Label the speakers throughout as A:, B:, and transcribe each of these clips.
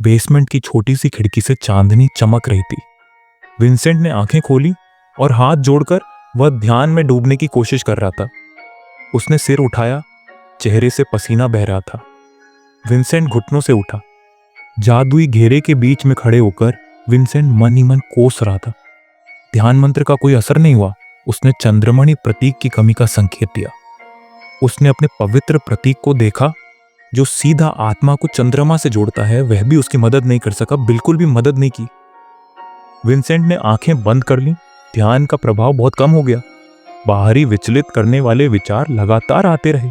A: Basement की छोटी सी खिड़की से चांदनी चमक रही थी। विंसेंट ने आंखें खोली और हाथ जोड़कर वह ध्यान में डूबने की कोशिश कर रहा था। उसने सिर उठाया, चेहरे से पसीना बह रहा था। विंसेंट घुटनों से उठा। जादुई घेरे के बीच में खड़े होकर विंसेंट मन ही मन कोस रहा था। ध्यान मंत्र का कोई असर नहीं हुआ। उसने चंद्रमणि प्रतीक की कमी का संकेत दिया। उसने अपने पवित्र प्रतीक को देखा जो सीधा आत्मा को चंद्रमा से जोड़ता है। वह भी उसकी मदद नहीं कर सका, बिल्कुल भी मदद नहीं की। विंसेंट ने आंखें बंद कर ली। ध्यान का प्रभाव बहुत कम हो गया। बाहरी विचलित करने वाले विचार लगातार आते रहे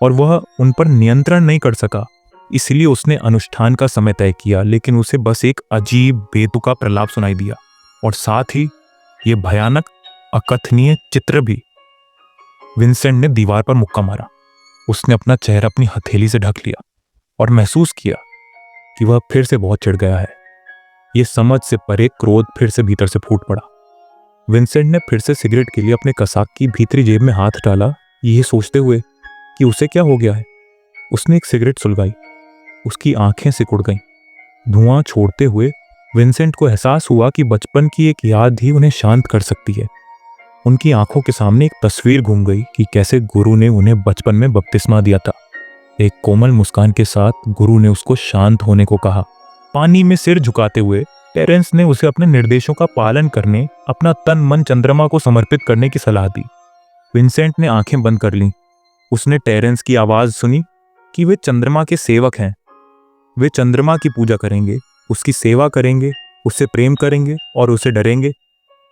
A: और वह उन पर नियंत्रण नहीं कर सका। इसलिए उसने अनुष्ठान का समय तय किया, लेकिन उसे बस एक अजीब बेतुका प्रलाप सुनाई दिया और साथ ही ये भयानक अकथनीय चित्र भी। विंसेंट ने दीवार पर मुक्का मारा। उसने अपना चेहरा अपनी हथेली से ढक लिया और महसूस किया कि वह फिर से बहुत चिढ़ गया है। यह समझ से परे क्रोध फिर से भीतर से फूट पड़ा। विंसेंट ने फिर से सिगरेट के लिए अपने कसाक की भीतरी जेब में हाथ डाला, यह सोचते हुए कि उसे क्या हो गया है। उसने एक सिगरेट सुलगाई। उसकी आंखें सिकुड़ गईं। धुआं छोड़ते हुए विंसेंट को एहसास हुआ कि बचपन की एक याद ही उन्हें शांत कर सकती है। उनकी आंखों के सामने एक तस्वीर घूम गई कि कैसे गुरु ने उन्हें बचपन में बपतिस्मा दिया था। एक कोमल मुस्कान के साथ गुरु ने उसको शांत होने को कहा। पानी में सिर झुकाते हुए टेरेंस ने उसे अपने निर्देशों का पालन करने, अपना तन मन चंद्रमा को समर्पित करने की सलाह दी। विंसेंट ने आंखें बंद कर लीं। उसने टेरेंस की आवाज सुनी कि वे चंद्रमा के सेवक हैं। वे चंद्रमा की पूजा करेंगे, उसकी सेवा करेंगे, उससे प्रेम करेंगे और उसे डरेंगे।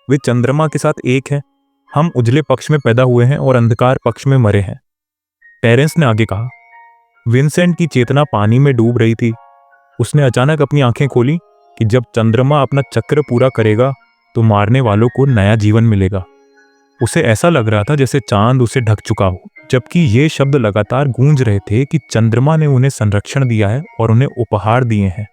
A: वे चंद्रमा के साथ एक हैं। हम उजले पक्ष में पैदा हुए हैं और अंधकार पक्ष में मरे हैं, टेरेंस ने आगे कहा। विंसेंट की चेतना पानी में डूब रही थी। उसने अचानक अपनी आंखें खोली कि जब चंद्रमा अपना चक्र पूरा करेगा तो मारने वालों को नया जीवन मिलेगा। उसे ऐसा लग रहा था जैसे चांद उसे ढक चुका हो, जबकि ये शब्द लगातार गूंज रहे थे कि चंद्रमा ने उन्हें संरक्षण दिया है और उन्हें उपहार दिए हैं,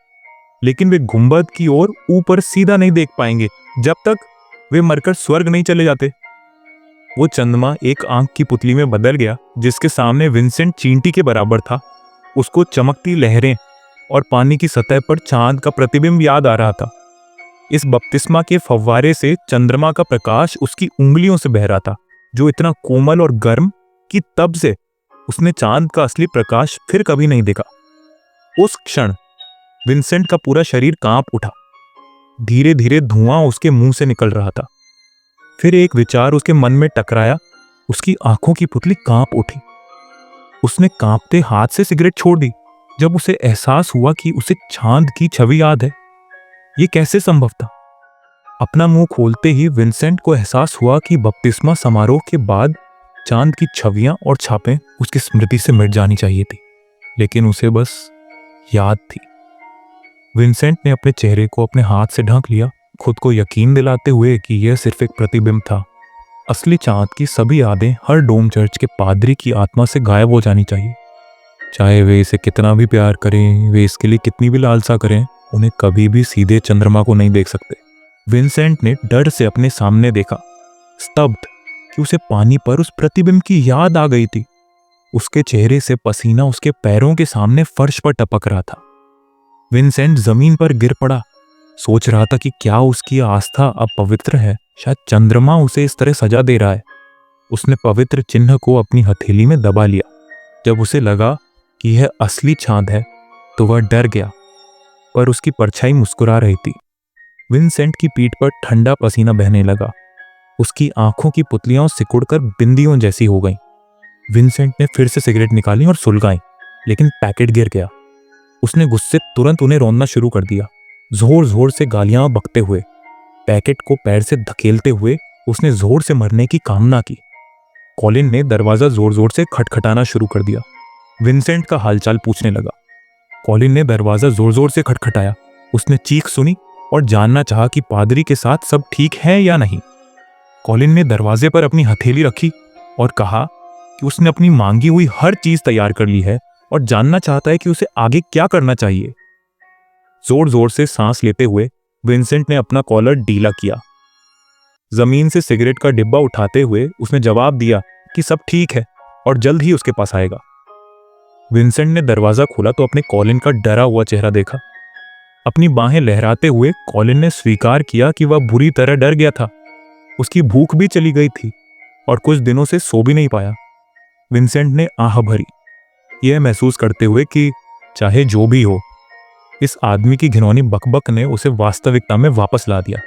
A: लेकिन वे गुंबद की ओर ऊपर सीधा नहीं देख पाएंगे जब तक वे मरकर स्वर्ग नहीं चले जाते। वो चंद्रमा एक आंख की पुतली में बदल गया जिसके सामने विंसेंट चींटी के बराबर था। उसको चमकती लहरें और पानी की सतह पर चांद का प्रतिबिंब याद आ रहा था। इस बपतिस्मा के फव्वारे से चंद्रमा का प्रकाश उसकी उंगलियों से बह रहा था, जो इतना कोमल और गर्म कि तब से उसने चांद का असली प्रकाश फिर कभी नहीं देखा। उस क्षण विंसेंट का पूरा शरीर कांप उठा। धीरे धीरे धुआं उसके मुंह से निकल रहा था। फिर एक विचार उसके मन में टकराया। उसकी आंखों की पुतली कांप उठी। उसने कांपते हाथ से सिगरेट छोड़ दी जब उसे एहसास हुआ कि उसे चांद की छवि याद है। यह कैसे संभव था? अपना मुंह खोलते ही विंसेंट को एहसास हुआ कि बपतिस्मा समारोह के बाद चांद की छवियां और छापें उसकी स्मृति से मिट जानी चाहिए थी, लेकिन उसे बस याद थी। विंसेंट ने अपने चेहरे को अपने हाथ से ढक लिया, खुद को यकीन दिलाते हुए कि यह सिर्फ एक प्रतिबिंब था। असली चांद की सभी यादें हर डोम चर्च के पादरी की आत्मा से गायब हो जानी चाहिए। चाहे वे इसे कितना भी प्यार करें, वे इसके लिए कितनी भी लालसा करें, उन्हें कभी भी सीधे चंद्रमा को नहीं देख सकते। विंसेंट ने डर से अपने सामने देखा, स्तब्ध कि उसे पानी पर उस प्रतिबिंब की याद आ गई थी। उसके चेहरे से पसीना उसके पैरों के सामने फर्श पर टपक रहा था। विंसेंट जमीन पर गिर पड़ा, सोच रहा था कि क्या उसकी आस्था अब पवित्र है। शायद चंद्रमा उसे इस तरह सजा दे रहा है। उसने पवित्र चिन्ह को अपनी हथेली में दबा लिया। जब उसे लगा कि यह असली चांद है तो वह डर गया, पर उसकी परछाई मुस्कुरा रही थी। विंसेंट की पीठ पर ठंडा पसीना बहने लगा। उसकी आंखों की पुतलियां सिकुड़कर बिंदियों जैसी हो गईं। विंसेंट ने फिर से सिगरेट निकाली और सुलगाई, लेकिन पैकेट गिर गया। उसने गुस्से तुरंत उन्हें रौंदना शुरू कर दिया, जोर जोर से गालियां बकते हुए। पैकेट को पैर से धकेलते हुए उसने जोर से मरने की कामना की। कॉलिन ने दरवाजा जोर जोर से खटखटाना शुरू कर दिया। विंसेंट का हालचाल पूछने लगा। कॉलिन ने दरवाजा जोर जोर से खटखटाया। उसने चीख सुनी और जानना चाहा कि पादरी के साथ सब ठीक है या नहीं। कॉलिन ने दरवाजे पर अपनी हथेली रखी और कहा कि उसने अपनी मांगी हुई हर चीज तैयार कर ली है और जानना चाहता है कि उसे आगे क्या करना चाहिए। जोर जोर से सांस लेते हुए विंसेंट ने अपना कॉलर ढीला किया। जमीन से सिगरेट का डिब्बा उठाते हुए उसने जवाब दिया कि सब ठीक है और जल्द ही उसके पास आएगा। विंसेंट ने दरवाजा खोला तो अपने कॉलिन का डरा हुआ चेहरा देखा। अपनी बाहें लहराते हुए कॉलिन ने स्वीकार किया कि वह बुरी तरह डर गया था। उसकी भूख भी चली गई थी और कुछ दिनों से सो भी नहीं पाया। विंसेंट ने आह भरी, यह महसूस करते हुए कि चाहे जो भी हो, इस आदमी की घिनौनी बकबक ने उसे वास्तविकता में वापस ला दिया।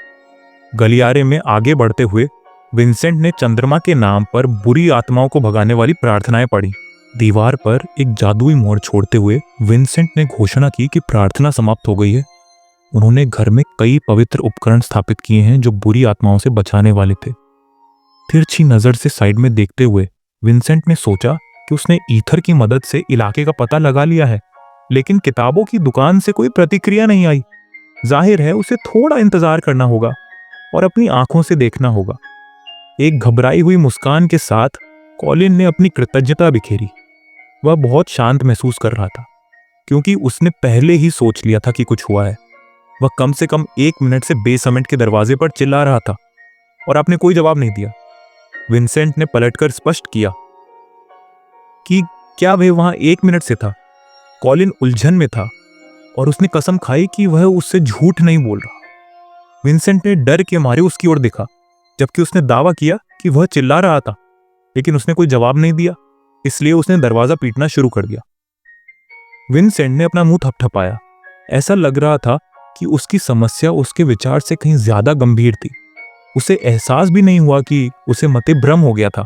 A: गलियारे में आगे बढ़ते हुए विंसेंट ने चंद्रमा के नाम पर बुरी आत्माओं को भगाने वाली प्रार्थनाएं पढ़ी। दीवार पर एक जादुई मोड़ छोड़ते हुए विंसेंट ने घोषणा की कि प्रार्थना समाप्त हो गई है। उन्होंने घर में कई पवित्र उपकरण स्थापित किए हैं जो बुरी आत्माओं से बचाने वाले थे। तिरछी नजर से साइड में देखते हुए विंसेंट ने सोचा कि उसने ईथर की मदद से इलाके का पता लगा लिया है, लेकिन किताबों की दुकान से कोई प्रतिक्रिया नहीं आई। जाहिर है उसे थोड़ा इंतजार करना होगा और अपनी आंखों से देखना होगा। एक घबराई हुई मुस्कान के साथ कॉलिन ने अपनी कृतज्ञता बिखेरी। वह बहुत शांत महसूस कर रहा था क्योंकि उसने पहले ही सोच लिया था कि कुछ हुआ है। वह कम से कम 1 मिनट से बेसमेंट के दरवाजे पर चिल्ला रहा था और आपने कोई जवाब नहीं दिया। विंसेंट ने पलटकर स्पष्ट किया कि क्या वह वहां 1 मिनट से था। कॉलिन उलझन में था और उसने कसम खाई कि वह उससे झूठ नहीं बोल रहा। विंसेंट ने डर के मारे उसकी ओर देखा, जबकि उसने दावा किया कि वह चिल्ला रहा था, लेकिन उसने कोई जवाब नहीं दिया, इसलिए उसने दरवाजा पीटना शुरू कर दिया। विंसेंट ने अपना मुंह थपथपाया। ऐसा लग रहा था कि उसकी समस्या उसके विचार से कहीं ज्यादा गंभीर थी। उसे एहसास भी नहीं हुआ कि उसे मति भ्रम हो गया था,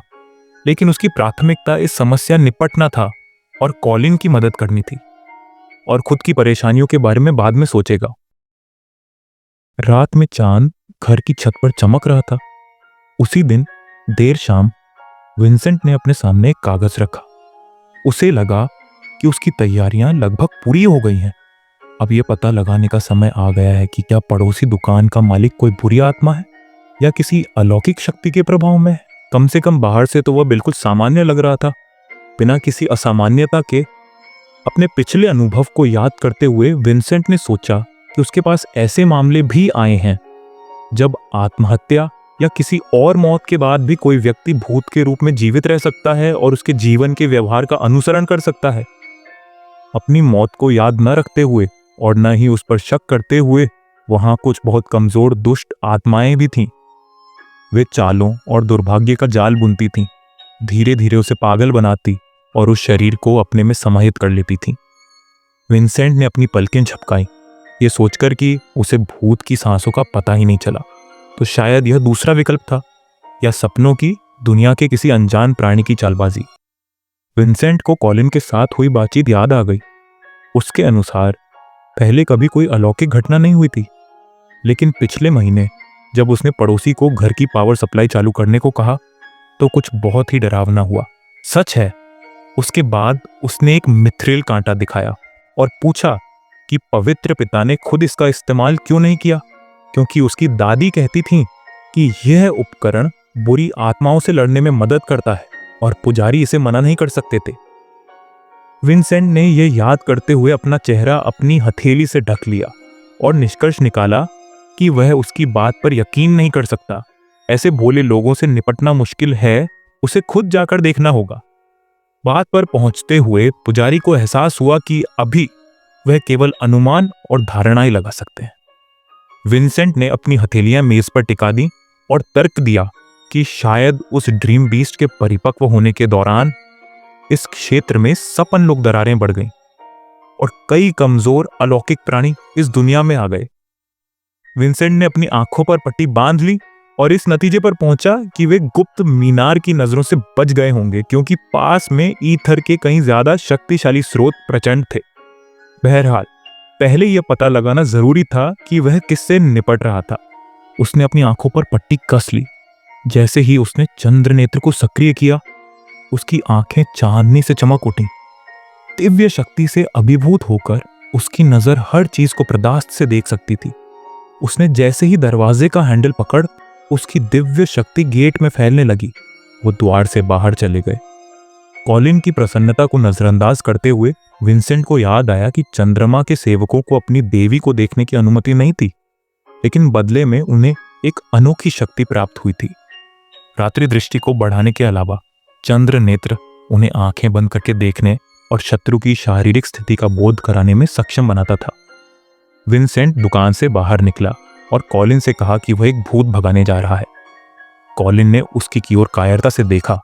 A: लेकिन उसकी प्राथमिकता इस समस्या निपटना था और कॉलिन की मदद करनी थी, और खुद की परेशानियों के बारे में बाद में सोचेगा। रात में चांद घर की छत पर चमक रहा था। उसी दिन देर शाम विंसेंट ने अपने सामने एक कागज रखा। उसे लगा कि उसकी तैयारियां लगभग पूरी हो गई हैं। अब यह पता लगाने का समय आ गया है कि क्या पड़ोसी दुकान का मालिक कोई बुरी आत्मा है या किसी अलौकिक शक्ति के प्रभाव में है। कम से कम बाहर से तो वह बिल्कुल सामान्य लग रहा था। बिना किसी असामान्यता के अपने पिछले अनुभव को याद करते हुए विंसेंट ने सोचा कि उसके पास ऐसे मामले भी आए हैं जब आत्महत्या या किसी और मौत के बाद भी कोई व्यक्ति भूत के रूप में जीवित रह सकता है और उसके जीवन के व्यवहार का अनुसरण कर सकता है। अपनी मौत को याद न रखते हुए और न ही उस पर शक करते हुए वहां कुछ बहुत कमजोर दुष्ट आत्माएं भी थीं। वे चालों और दुर्भाग्य का जाल बुनती थीं, धीरे धीरे उसे पागल बनाती और उस शरीर को अपने में समाहित कर लेती थीं। विंसेंट ने अपनी पलकें झपकाई, ये सोचकर कि उसे भूत की सांसों का पता ही नहीं चला। तो शायद यह दूसरा विकल्प था, या सपनों की दुनिया के किसी अनजान प्राणी की चालबाजी। विंसेंट को कॉलिन के साथ हुई बातचीत याद आ गई। उसके अनुसार पहले कभी कोई अलौकिक घटना नहीं हुई थी, लेकिन पिछले महीने जब उसने पड़ोसी को घर की पावर सप्लाई चालू करने को कहा तो कुछ बहुत ही डरावना हुआ। सच है, उसके बाद उसने एक मिथ्रिल कांटा दिखाया और पूछा कि पवित्र पिता ने खुद इसका इस्तेमाल क्यों नहीं किया, क्योंकि उसकी दादी कहती थी कि यह उपकरण बुरी आत्माओं से लड़ने में मदद करता है और पुजारी इसे मना नहीं कर सकते थे। विंसेंट ने यह याद करते हुए अपना चेहरा अपनी हथेली से ढक लिया और निष्कर्ष निकाला कि वह उसकी बात पर यकीन नहीं कर सकता। ऐसे भोले लोगों से निपटना मुश्किल है, उसे खुद जाकर देखना होगा। बात पर पहुंचते हुए पुजारी को एहसास हुआ कि अभी वह केवल अनुमान और धारणाएं लगा सकते हैं। विंसेंट ने अपनी हथेलियां मेज पर टिका दी और तर्क दिया कि शायद उस ड्रीम बीस्ट के परिपक्व होने के दौरान इस क्षेत्र में सपन लोक दरारें बढ़ गईं और कई कमजोर अलौकिक प्राणी इस दुनिया में आ गए। विंसेंट ने अपनी आंखों पर पट्टी बांध ली और इस नतीजे पर पहुंचा कि वे गुप्त मीनार की नजरों से बच गए होंगे, क्योंकि पास में ईथर के कहीं ज्यादा शक्तिशाली स्रोत प्रचंड थे। बहरहाल पहले यह पता लगाना जरूरी था कि वह किससे निपट रहा था। उसने अपनी आंखों पर पट्टी कस ली। जैसे ही उसने चंद्र नेत्र को सक्रिय किया, उसकी आंखें चांदनी से चमक उठी। दिव्य शक्ति से अभिभूत होकर उसकी नजर हर चीज को प्रदास्त से देख सकती थी। उसने जैसे ही दरवाजे का हैंडल पकड़, उसकी दिव्य शक्ति गेट में फैलने लगी। वो द्वार से बाहर चले गए। कॉलिन की प्रसन्नता को नजरअंदाज करते हुए विंसेंट को याद आया कि चंद्रमा के सेवकों को अपनी देवी को देखने की अनुमति नहीं थी, लेकिन बदले में उन्हें एक अनोखी शक्ति प्राप्त हुई थी। रात्रि दृष्टि को बढ़ाने के अलावा चंद्र नेत्र उन्हें आंखें बंद करके देखने और शत्रु की शारीरिक स्थिति का बोध कराने में सक्षम बनाता था। विंसेंट दुकान से बाहर निकला और कॉलिन से कहा कि वह एक भूत भगाने जा रहा है। कॉलिन ने उसकी की ओर कायरता से देखा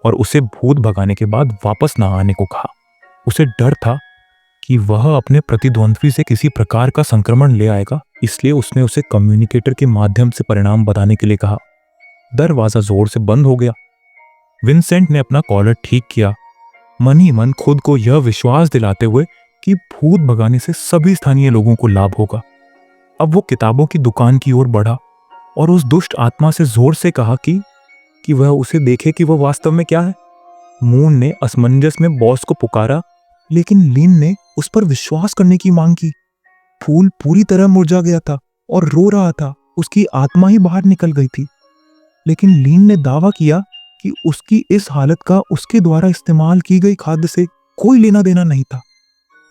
A: और उसे भूत भगाने के बाद वापस ना आने को कहा। उसे डर था कि वह अपने प्रतिद्वंद्वी से किसी प्रकार का संक्रमण ले आएगा, इसलिए उसने उसे कम्युनिकेटर के माध्यम से परिणाम बताने के लिए कहा। दरवाजा जोर से बंद हो गया। विंसेंट ने अपना कॉलर ठीक किया, मन ही मन खुद को यह विश्वास दिलाते हुए कि भूत भगाने से सभी स्थानीय लोगों को लाभ होगा। अब वो किताबों की दुकान की ओर बढ़ा और उस दुष्ट आत्मा से जोर से कहा कि वह उसे देखे कि वह वास्तव में क्या है। मून ने असमंजस में बॉस को पुकारा, लेकिन लिन ने उस पर विश्वास करने की मांग की। फूल पूरी तरह मुरझा गया था और रो रहा था, उसकी आत्मा ही बाहर निकल गई थी। लेकिन लिन ने दावा किया कि उसकी इस हालत का उसके द्वारा इस्तेमाल की गई खाद्य से कोई लेना देना नहीं था।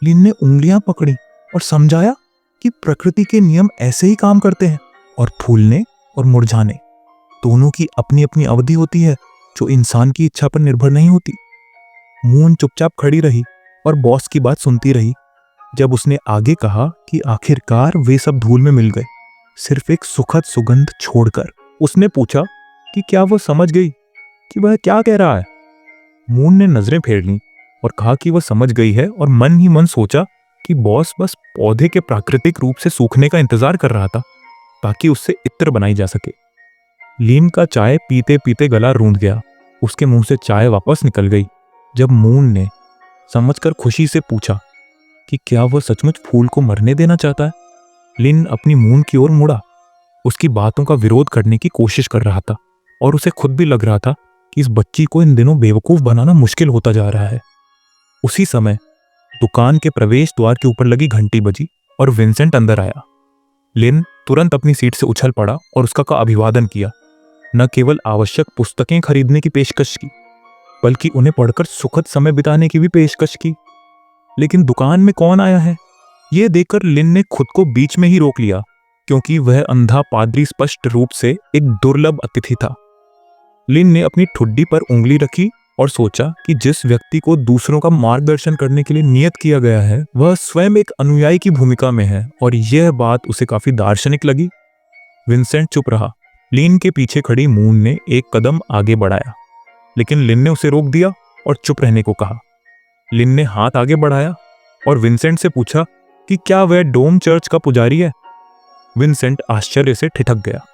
A: लिन ने उंगलियां पकड़ी और समझाया कि प्रकृति के नियम ऐसे ही काम करते हैं और फूलने और मुरझाने दोनों की अपनी अपनी अवधि होती है, जो इंसान की इच्छा पर निर्भर नहीं होती। मून चुपचाप खड़ी रही और बॉस की बात सुनती रही। जब उसने आगे कहा कि आखिरकार वे सब धूल में मिल गए, सिर्फ एक सुखद सुगंध छोड़कर, उसने पूछा कि क्या वह समझ गई कि वह क्या कह रहा है। मून ने नजरें फेर लीं और कहा कि वह समझ गई है, और मन ही मन सोचा कि बॉस बस पौधे के प्राकृतिक रूप से सूखने का इंतजार कर रहा था ताकि उससे इत्र बनाई जा सके। लीन का चाय पीते पीते गला रूंध गया। उसके मुंह से चाय वापस निकल गई। जब मून ने समझकर खुशी से पूछा कि क्या वह सचमुच फूल को मरने देना चाहता है, लिन अपनी मून की ओर मुड़ा। उसकी बातों का विरोध करने की कोशिश कर रहा था और उसे खुद भी लग रहा था कि इस बच्ची को इन दिनों बेवकूफ बनाना मुश्किल होता जा रहा है। उसी समय दुकान के प्रवेश द्वार के ऊपर लगी घंटी बजी और विंसेंट अंदर आया। लिन तुरंत अपनी सीट से उछल पड़ा और उसका का अभिवादन किया। न केवल आवश्यक पुस्तकें खरीदने की पेशकश की, बल्कि उन्हें पढ़कर सुखद समय बिताने की भी पेशकश की। लेकिन दुकान में कौन आया है, यह देखकर लिन ने खुद को बीच में ही रोक लिया, क्योंकि वह अंधा पादरी स्पष्ट रूप से एक दुर्लभ अतिथि था। लिन ने अपनी ठुड्डी पर उंगली रखी और सोचा कि जिस व्यक्ति को दूसरों का मार्गदर्शन करने के लिए नियत किया गया है, वह स्वयं एक अनुयायी की भूमिका में है, और यह बात उसे काफी दार्शनिक लगी। विंसेंट चुप रहा। लिन के पीछे खड़ी मून ने एक कदम आगे बढ़ाया, लेकिन लिन ने उसे रोक दिया और चुप रहने को कहा। लिन ने हाथ आगे बढ़ाया और विंसेंट से पूछा कि क्या वह डोम चर्च का पुजारी है। विंसेंट आश्चर्य से ठिठक गया।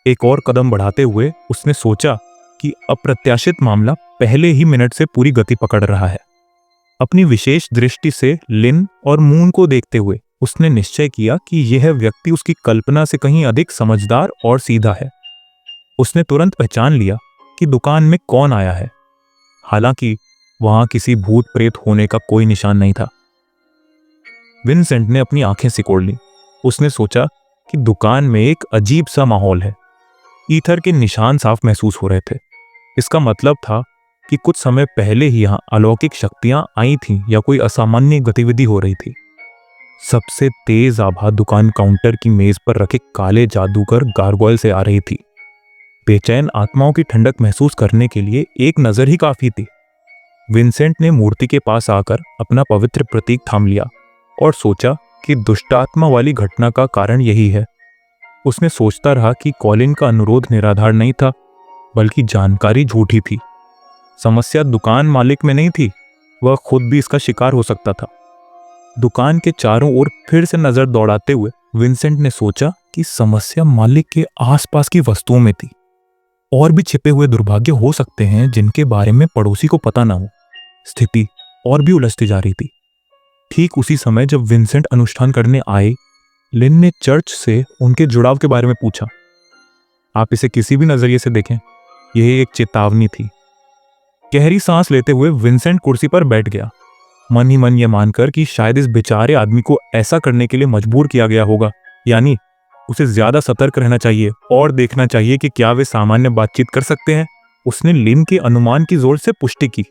A: एक और कदम बढ़ाते हुए उसने सोचा कि अप्रत्याशित मामला पहले ही मिनट से पूरी गति पकड़ रहा है। अपनी विशेष दृष्टि से लिन और मून को देखते हुए उसने निश्चय किया कि यह व्यक्ति उसकी कल्पना से कहीं अधिक समझदार और सीधा है। उसने तुरंत पहचान लिया कि दुकान में कौन आया है, हालांकि वहां किसी भूत प्रेत होने का कोई निशान नहीं था। विंसेंट ने अपनी आंखें सिकोड़ ली। उसने सोचा कि दुकान में एक अजीब सा माहौल है। ईथर के निशान साफ महसूस हो रहे थे। इसका मतलब था कि कुछ समय पहले ही यहां अलौकिक शक्तियां आई थीं या कोई असामान्य गतिविधि हो रही थी। सबसे तेज आभा दुकान काउंटर की मेज पर रखे काले जादूगर गार्गोयल से आ रही थी। बेचैन आत्माओं की ठंडक महसूस करने के लिए एक नजर ही काफी थी। विंसेंट ने मूर्ति के पास आकर अपना पवित्र प्रतीक थाम लिया और सोचा कि दुष्टात्मा वाली घटना का कारण यही है। उसने सोचता रहा कि कॉलिन का अनुरोध निराधार नहीं था, बल्कि जानकारी झूठी थी। समस्या दुकान मालिक में नहीं थी, वह खुद भी इसका शिकार हो सकता था। दुकान के चारों ओर फिर से नजर दौड़ाते हुए विंसेंट ने सोचा कि समस्या मालिक के आसपास की वस्तुओं में थी। और भी छिपे हुए दुर्भाग्य हो सकते हैं जिनके बारे में पड़ोसी को पता ना हो। स्थिति और भी उलझती जा रही थी। ठीक उसी समय जब विंसेंट अनुष्ठान करने आए, लिन ने चर्च से उनके जुड़ाव के बारे में पूछा। आप इसे किसी भी नजरिए से देखें, यह एक चेतावनी थी। गहरी सांस लेते हुए विंसेंट कुर्सी पर बैठ गया, मन ही मन यह मानकर कि शायद इस बेचारे आदमी को ऐसा करने के लिए मजबूर किया गया होगा, यानी उसे ज्यादा सतर्क रहना चाहिए और देखना चाहिए कि क्या वे सामान्य बातचीत कर सकते हैं। उसने लिन के अनुमान की जोर से पुष्टि की।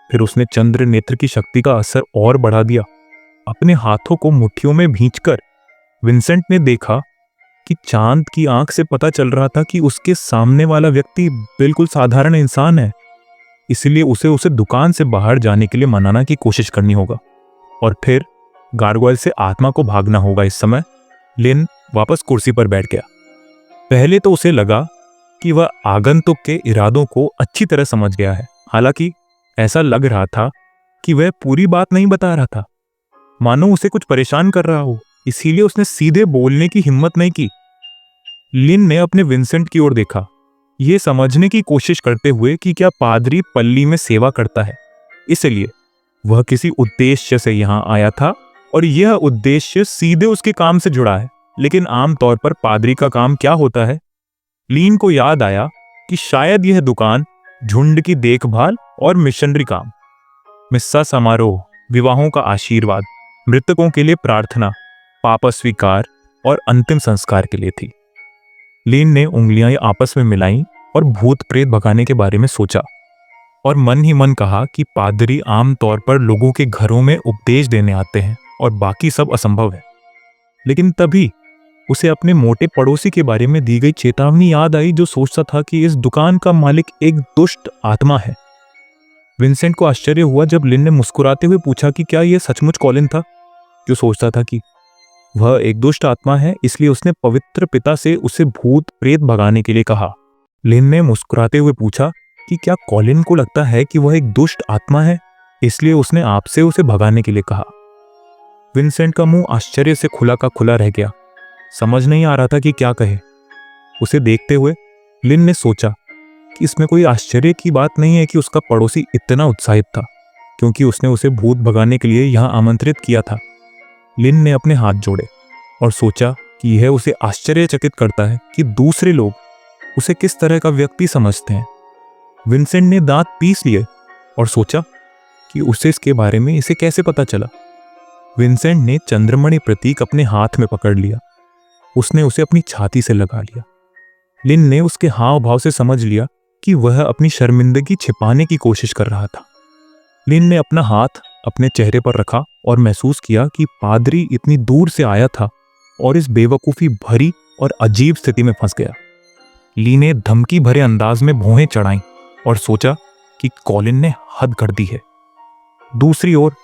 A: फिर उसने चंद्र नेत्र की शक्ति का असर और बढ़ा दिया। अपने हाथों को मुट्ठियों में भींचकर विंसेंट ने देखा कि चांद की आंख से पता चल रहा था कि उसके सामने वाला व्यक्ति बिल्कुल साधारण इंसान है। इसलिए उसे दुकान से बाहर जाने के लिए मनाना की कोशिश करनी होगा। और फिर गार्गोयल से आत्मा को भागना होगा इस समय। लिन वापस कुर्सी पर बैठ गया। पहले तो उसे लगा कि वह आगंतुक के इरादों को अच्छी तरह समझ गया है। हालांकि ऐसा लग रहा था कि वह पूरी बात नहीं बता रहा था, मानो उसे कुछ परेशान कर रहा हो। इसीलिए उसने सीधे बोलने की हिम्मत नहीं की। लिन ने अपने विंसेंट की ओर देखा, यह समझने की कोशिश करते हुए कि क्या पादरी पल्ली में सेवा करता है, इसलिए वह किसी उद्देश्य से यहां आया था और यह उद्देश्य सीधे उसके काम से जुड़ा है। लेकिन आमतौर पर पादरी का काम क्या होता है? लिन को याद आया कि शायद यह दुकान झुंड की देखभाल और मिशनरी काम, मिस्सा समारोह, विवाहों का आशीर्वाद, मृतकों के लिए प्रार्थना, पाप स्वीकार और अंतिम संस्कार के लिए थी। लिन ने उंगलियां आपस में मिलाईं और भूत प्रेत भगाने के बारे में सोचा और मन ही मन कहा कि पादरी आमतौर पर लोगों के घरों में उपदेश देने आते हैं और बाकी सब असंभव है। लेकिन तभी उसे अपने मोटे पड़ोसी के बारे में दी गई चेतावनी याद आई, जो सोचता था कि इस दुकान का मालिक एक दुष्ट आत्मा है। विंसेंट को आश्चर्य हुआ जब लिन ने मुस्कुराते हुए पूछा कि क्या यह सचमुच कॉलिन था, जो सोचता था कि वह एक दुष्ट आत्मा है, इसलिए उसने पवित्र पिता से उसे भूत प्रेत भगाने के लिए कहा। लिन ने मुस्कुराते हुए पूछा कि क्या कॉलिन को लगता है कि वह एक दुष्ट आत्मा है, इसलिए उसने आपसे उसे भगाने के लिए कहा। विंसेंट का मुंह आश्चर्य से खुला का खुला रह गया। समझ नहीं आ रहा था कि क्या कहे। उसे देखते हुए लिन ने सोचा कि इसमें कोई आश्चर्य की बात नहीं है कि उसका पड़ोसी इतना उत्साहित था, क्योंकि उसने उसे भूत भगाने के लिए यहां आमंत्रित किया था। लिन ने अपने हाथ जोड़े और सोचा कि यह उसे आश्चर्यचकित करता है कि दूसरे लोग उसे किस तरह का व्यक्ति समझते हैं। विंसेंट ने दांत पीस लिए और सोचा कि उसे इसके बारे में इसे कैसे पता चला। विंसेंट ने चंद्रमणि प्रतीक अपने हाथ में पकड़ लिया। उसने उसे अपनी छाती से लगा लिया। लिन ने उसके हाव भाव से समझ लिया कि वह अपनी शर्मिंदगी छिपाने की कोशिश कर रहा था। लिन ने अपना हाथ अपने चेहरे पर रखा और महसूस किया कि पादरी इतनी दूर से आया था और इस बेवकूफी भरी और अजीब स्थिति में फंस गया। लिन ने धमकी भरे अंदाज में भौहें चढ़ाईं और सोचा कि कॉलिन ने हद कर दी है। दूसरी ओर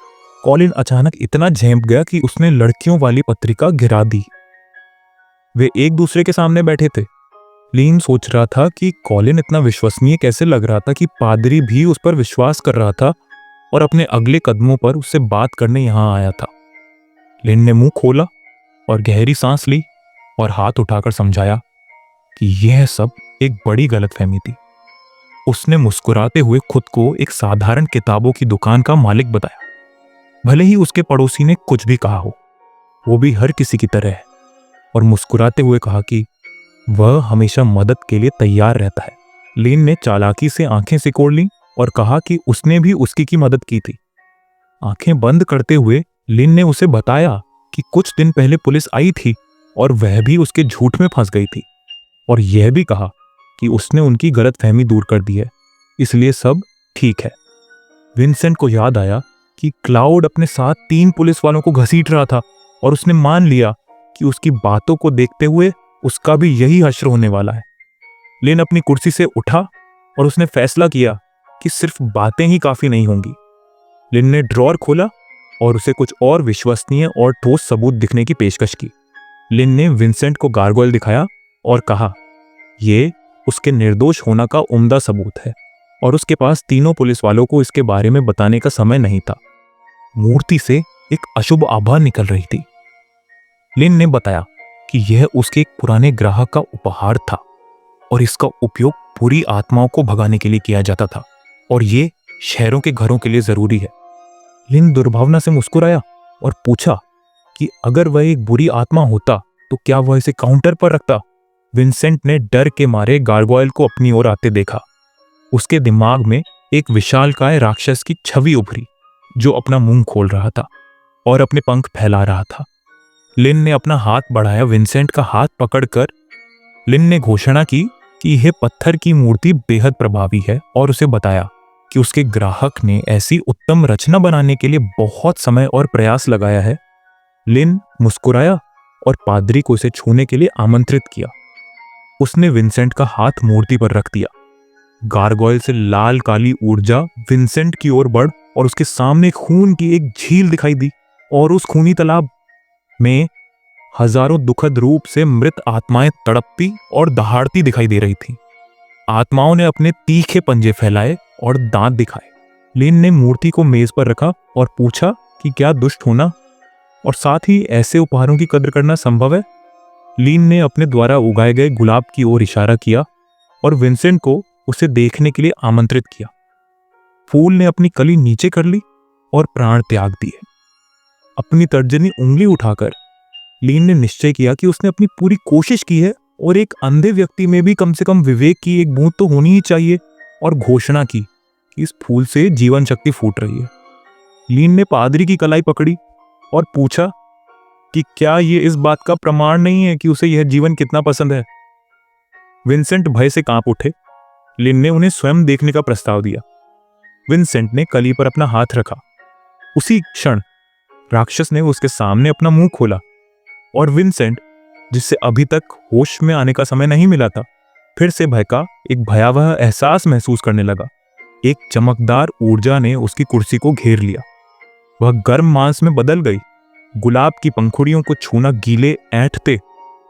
A: कॉलिन अचानक इतना झेंप गया कि उसने लड़कियों वाली पत्रिका गिरा दी। वे एक दूसरे के सामने बैठे थे। लिन सोच रहा था कि कॉलिन इतना विश्वसनीय कैसे लग रहा था कि पादरी भी उस पर विश्वास कर रहा था और अपने अगले कदमों पर उससे बात करने यहां आया था। लिन ने मुंह खोला और गहरी सांस ली और हाथ उठाकर समझाया कि यह सब एक बड़ी गलतफहमी थी। उसने मुस्कुराते हुए खुद को एक साधारण किताबों की दुकान का मालिक बताया, भले ही उसके पड़ोसी ने कुछ भी कहा हो, वो भी हर किसी की तरह है, और मुस्कुराते हुए कहा कि वह हमेशा मदद के लिए तैयार रहता है। लिन ने चालाकी से आंखें सिकोड़ लीं और कहा कि उसने भी उसकी की मदद की थी। आंखें बंद करते हुए लिन ने उसे बताया कि कुछ दिन पहले पुलिस आई थी और वह भी उसके झूठ में फंस गई थी, और यह भी कहा कि उसने उनकी गलतफहमी दूर कर दी है, इसलिए सब ठीक है। विंसेंट को याद आया कि क्लाउड अपने साथ 3 पुलिस वालों को घसीट रहा था और उसने मान लिया कि उसकी बातों को देखते हुए उसका भी यही हश्र होने वाला है। लिन अपनी कुर्सी से उठा और उसने फैसला किया कि सिर्फ बातें ही काफी नहीं होंगी। लिन ने ड्रॉर खोला और उसे कुछ और विश्वसनीय और ठोस सबूत दिखने की पेशकश की। लिन ने विंसेंट को गार्गोयल दिखाया और कहा, यह उसके निर्दोष होना का उम्दा सबूत है, और उसके पास तीनों पुलिस वालों को इसके बारे में बताने का समय नहीं था। मूर्ति से एक अशुभ आभा निकल रही थी। लिन ने बताया कि यह उसके एक पुराने ग्राहक का उपहार था और इसका उपयोग बुरी आत्माओं को भगाने के लिए किया जाता था, और ये शहरों के घरों के लिए जरूरी है। लिन दुर्भावना से मुस्कुराया और पूछा कि अगर वह एक बुरी आत्मा होता तो क्या वह इसे काउंटर पर रखता। विंसेंट ने डर के मारे गार्गोयल को अपनी ओर आते देखा। उसके दिमाग में एक विशालकाय राक्षस की छवि उभरी, जो अपना मुंह खोल रहा था और अपने पंख फैला रहा था। लिन ने अपना हाथ बढ़ाया। विंसेंट का हाथ पकड़कर लिन ने घोषणा की कि यह पत्थर की मूर्ति बेहद प्रभावी है, और उसे बताया कि उसके ग्राहक ने ऐसी उत्तम रचना बनाने के लिए बहुत समय और प्रयास लगाया है। लिन मुस्कुराया और पादरी को इसे छूने के लिए आमंत्रित किया। उसने विंसेंट का हाथ मूर्ति पर रख दिया। गार्गोयल से लाल काली ऊर्जा विंसेंट की ओर बढ़ और उसके सामने खून की एक झील दिखाई दी। और उस खूनी तालाब में हजारों दुखद रूप से मृत आत्माएं तड़पती और दहाड़ती दिखाई दे रही थीं। आत्माओं ने अपने तीखे पंजे फैलाए और दांत दिखाए। लिन ने मूर्ति को मेज पर रखा और पूछा कि क्या दुष्ट होना और साथ ही ऐसे उपहारों की कद्र करना संभव है। लिन ने अपने द्वारा उगाए गए गुलाब की ओर इशारा किया और विंसेंट को उसे देखने के लिए आमंत्रित किया। फूल ने अपनी कली नीचे कर ली और प्राण त्याग दिए। अपनी तर्जनी उंगली उठाकर लिन ने निश्चय किया कि उसने अपनी पूरी कोशिश की है और एक अंधे व्यक्ति में भी कम से कम विवेक की एक बूंद तो होनी ही चाहिए, और घोषणा की कि इस फूल से जीवन शक्ति फूट रही है। लिन ने पादरी की कलाई पकड़ी और पूछा कि क्या ये इस बात का प्रमाण नहीं है कि उसे यह जीवन कितना पसंद है। विंसेंट भय से कांप उठे। लिन ने उन्हें स्वयं देखने का प्रस्ताव दिया। विंसेंट ने कली पर अपना हाथ रखा। उसी क्षण राक्षस ने उसके सामने अपना मुंह खोला और विंसेंट, जिससे अभी तक होश में आने का समय नहीं मिला था, फिर से भय का एक भयावह एहसास महसूस करने लगा। एक चमकदार ऊर्जा ने उसकी कुर्सी को घेर लिया। वह गर्म मांस में बदल गई। गुलाब की पंखुड़ियों को छूना गीले, ऐंठते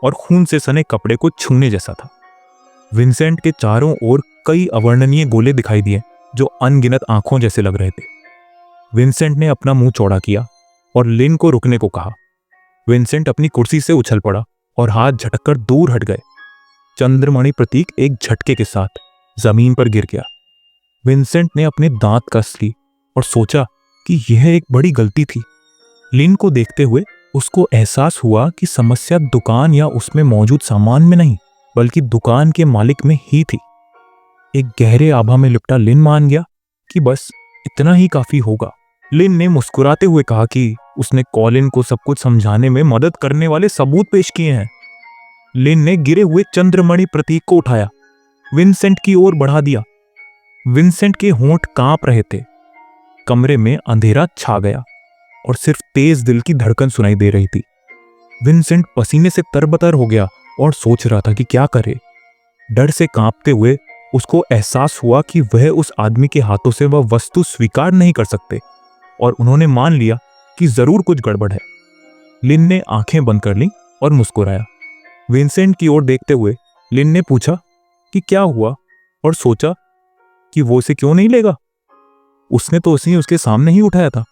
A: और खून से सने कपड़े को छूने जैसा था। विंसेंट के चारों ओर कई अवर्णनीय गोले दिखाई दिए जो अनगिनत आंखों जैसे लग रहे थे। विंसेंट ने अपना मुंह चौड़ा किया और लिन को रुकने को कहा। विंसेंट अपनी कुर्सी से उछल पड़ा और हाथ झटककर दूर हट गए। चंद्रमणि प्रतीक एक झटके के साथ जमीन पर गिर गया। विंसेंट ने अपने दांत कस ली और सोचा कि यह एक बड़ी गलती थी। लिन को देखते हुए उसको एहसास हुआ कि समस्या दुकान या उसमें मौजूद सामान में नहीं, बल्कि दुकान के मालिक में ही थी। एक गहरे आभा में लिपटा लिन मान गया कि बस इतना ही काफी होगा। लिन ने मुस्कुराते हुए कहा कि उसने कॉलिन को सब कुछ समझाने में मदद करने वाले सबूत पेश किए हैं। लिन ने गिरे हुए चंद्रमणि प्रतीक को उठाया, विंसेंट की ओर बढ़ा दिया। विंसेंट के होंठ कांप रहे थे। कमरे में अंधेरा छा गया और सिर्फ तेज दिल की धड़कन सुनाई दे रही थी। विंसेंट पसीने से तरबतर हो गया और सोच रहा था कि क्या करे। डर से कांपते हुए उसको एहसास हुआ कि वह उस आदमी के हाथों से वह वस्तु स्वीकार नहीं कर सकते और उन्होंने मान लिया कि जरूर कुछ गड़बड़ है। लिन ने आंखें बंद कर लीं और मुस्कुराया। विंसेंट की ओर देखते हुए लिन ने पूछा कि क्या हुआ और सोचा कि वो उसे क्यों नहीं लेगा। उसने तो उसे उसके सामने ही उठाया था।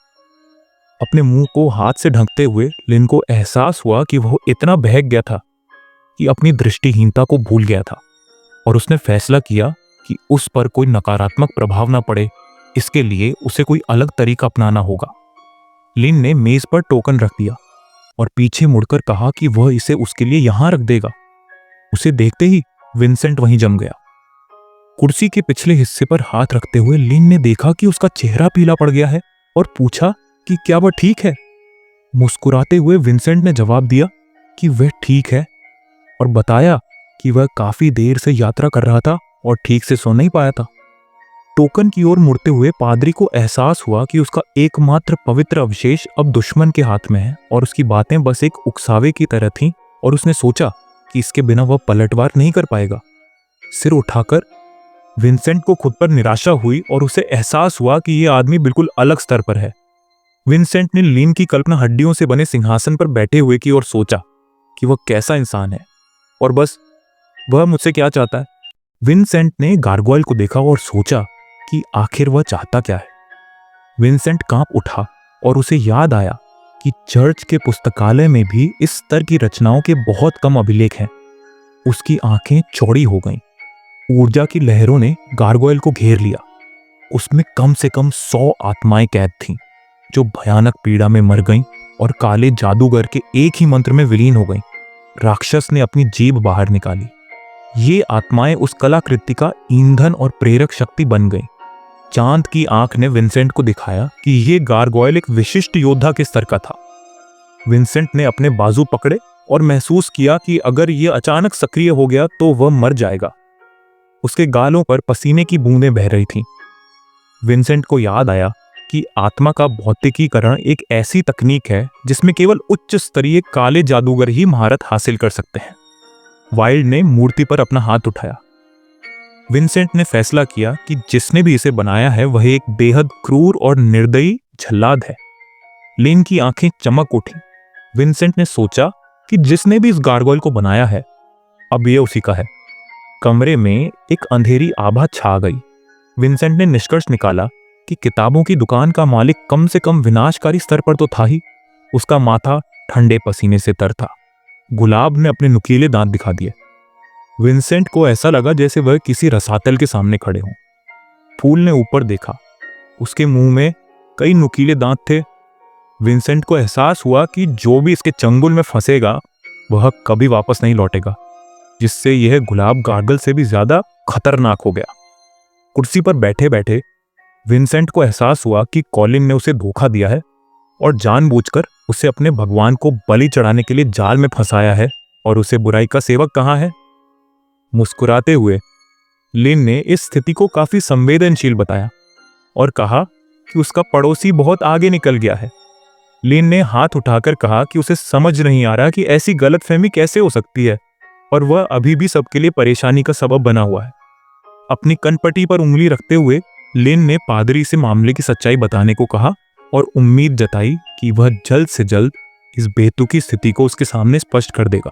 A: अपने मुंह को हाथ से ढकते हुए लिन को एहसास हुआ कि वह इतना बहक गया था कि अपनी दृष्टिहीनता को भूल गया था, और उसने फैसला किया कि उस पर कोई नकारात्मक प्रभाव ना पड़े, इसके लिए उसे कोई अलग तरीका अपनाना होगा। लिन ने मेज पर टोकन रख दिया और पीछे मुड़कर कहा कि वह इसे उसके लिए यहां रख देगा। उसे देखते ही विंसेंट वहीं जम गया। कुर्सी के पिछले हिस्से पर हाथ रखते हुए लिन ने देखा कि उसका चेहरा पीला पड़ गया है और पूछा कि क्या वह ठीक है। मुस्कुराते हुए विंसेंट ने जवाब दिया कि वह ठीक है और बताया कि वह काफी देर से यात्रा कर रहा था और ठीक से सो नहीं पाया था। टोकन की ओर मुड़ते हुए पादरी को एहसास हुआ कि उसका एकमात्र पवित्र अवशेष अब दुश्मन के हाथ में है और उसकी बातें बस एक उकसावे की तरह थीं, और उसने सोचा कि इसके बिना वह पलटवार नहीं कर पाएगा। सिर उठाकर विंसेंट को खुद पर निराशा हुई और उसे एहसास हुआ कि यह आदमी बिल्कुल अलग स्तर पर है। विंसेंट ने लिन की कल्पना हड्डियों से बने सिंहासन पर बैठे हुए की और सोचा कि वह कैसा इंसान है और बस वह मुझसे क्या चाहता है। विंसेंट ने गार्गोयल को देखा और सोचा कि आखिर वह चाहता क्या है। विंसेंट कांप उठा और उसे याद आया कि चर्च के पुस्तकालय में भी इस स्तर की रचनाओं के बहुत कम अभिलेख हैं। उसकी आंखें चौड़ी हो गईं। ऊर्जा की लहरों ने गार्गोयल को घेर लिया। उसमें कम से कम 100 आत्माएं कैद थीं, जो भयानक पीड़ा में मर गईं और काले जादूगर के एक ही मंत्र में विलीन हो गईं। राक्षस ने अपनी जीभ बाहर निकाली। ये आत्माएं उस कलाकृति का ईंधन और प्रेरक शक्ति बन गईं। चांद की आंख ने विंसेंट को दिखाया कि ये गार्गोयल एक विशिष्ट योद्धा के स्तर का था। विंसेंट ने अपने बाजू पकड़े और महसूस किया कि अगर ये अचानक सक्रिय हो गया तो वह मर जाएगा। उसके गालों पर पसीने की बूंदें बह रही थीं। विंसेंट को याद आया कि आत्मा का भौतिकीकरण एक ऐसी तकनीक है जिसमें केवल उच्च स्तरीय काले जादूगर ही महारत हासिल कर सकते हैं। वाइल्ड ने मूर्ति पर अपना हाथ उठाया। विंसेंट ने फैसला किया कि जिसने भी इसे बनाया है वह एक बेहद क्रूर और निर्दयी जल्लाद है। लिन की आंखें चमक उठी। विंसेंट ने सोचा कि जिसने भी इस गार्गोइल को बनाया है, अब ये उसी का है। कमरे में एक अंधेरी आभा छा गई। विंसेंट ने निष्कर्ष निकाला कि किताबों की दुकान का मालिक कम से कम विनाशकारी स्तर पर तो था ही। उसका माथा ठंडे पसीने से तर था। गुलाब ने अपने नुकीले दांत दिखा दिए। विंसेंट को ऐसा लगा जैसे वह किसी रसातल के सामने खड़े हों। फूल ने ऊपर देखा। उसके मुंह में कई नुकीले दांत थे। विंसेंट को एहसास हुआ कि जो भी इसके चंगुल में फंसेगा वह कभी वापस नहीं लौटेगा, जिससे यह गुलाब गार्गल से भी ज्यादा खतरनाक हो गया। कुर्सी पर बैठे बैठे विंसेंट को एहसास हुआ कि कॉलिन ने उसे धोखा दिया है और जानबूझकर उसे अपने भगवान को बलि चढ़ाने के लिए जाल में फंसाया है, और उसे बुराई का सेवक कहाँ है। मुस्कुराते हुए लिन ने इस स्थिति को काफी संवेदनशील बताया और कहा कि उसका पड़ोसी बहुत आगे निकल गया है। लिन ने हाथ उठाकर कहा कि उसे समझ नहीं आ रहा कि ऐसी गलतफहमी कैसे हो सकती है, और वह अभी भी सबके लिए परेशानी का सबब बना हुआ है। अपनी कनपटी पर उंगली रखते हुए लिन ने पादरी से मामले की सच्चाई बताने को कहा और उम्मीद जताई कि वह जल्द से जल्द इस बेतुकी स्थिति को उसके सामने स्पष्ट कर देगा।